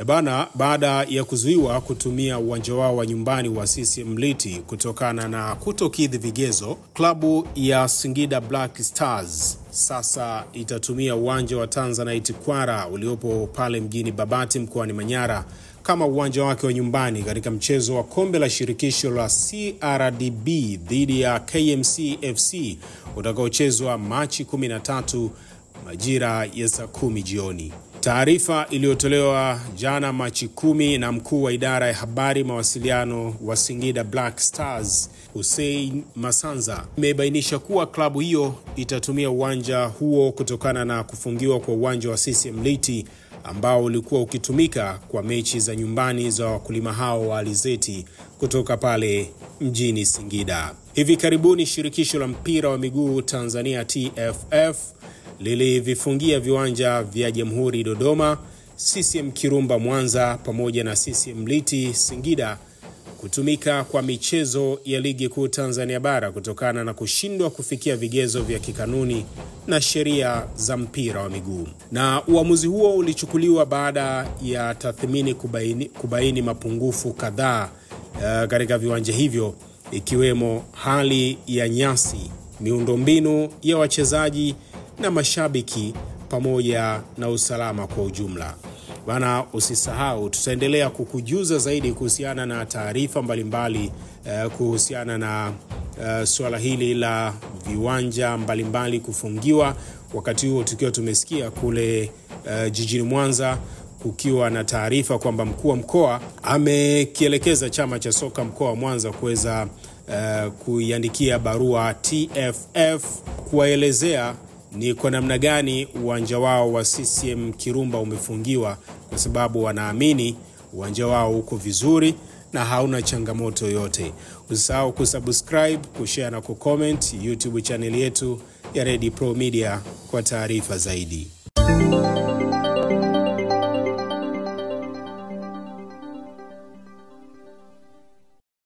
Baada ya kuzuiwa kutumia uwanja wao wa nyumbani wa CCM Mliti kutokana na kutokidhi vigezo, klabu ya Singida Black Stars sasa itatumia uwanja wa Tanzanite Kwara uliopo pale mjini Babati mkoani Manyara kama uwanja wake wa nyumbani katika mchezo wa kombe la shirikisho la CRDB dhidi ya KMC FC utakaochezwa Machi 13 majira ya saa 10 jioni. Taarifa iliyotolewa jana Machi 10 na mkuu wa idara ya habari mawasiliano wa Singida Black Stars Hussein Masanza imebainisha kuwa klabu hiyo itatumia uwanja huo kutokana na kufungiwa kwa uwanja wa CCM Mliti ambao ulikuwa ukitumika kwa mechi za nyumbani za wakulima hao wa alizeti kutoka pale mjini Singida. Hivi karibuni shirikisho la mpira wa miguu Tanzania TFF lilivifungia viwanja vya Jamhuri Dodoma, CCM Kirumba Mwanza pamoja na CCM Mliti Singida kutumika kwa michezo ya ligi kuu Tanzania bara kutokana na kushindwa kufikia vigezo vya kikanuni na sheria za mpira wa miguu. Na uamuzi huo ulichukuliwa baada ya tathmini kubaini mapungufu kadhaa katika viwanja hivyo, ikiwemo hali ya nyasi, miundombinu ya wachezaji na mashabiki pamoja na usalama kwa ujumla. Usisahau tutaendelea kukujuza zaidi kuhusiana na taarifa mbalimbali kuhusiana na swala hili la viwanja mbalimbali kufungiwa. Wakati huo tukiwa tumesikia kule jijini Mwanza kukiwa na taarifa kwamba mkuu wa mkoa amekielekeza chama cha soka mkoa wa Mwanza kuweza kuiandikia barua TFF kuwaelezea ni kwa namna gani uwanja wao wa CCM Kirumba umefungiwa, kwa sababu wanaamini uwanja wao uko vizuri na hauna changamoto yote. Usisahau kusubscribe, kushare na kucomment YouTube channel yetu ya Red Pro Media kwa taarifa zaidi.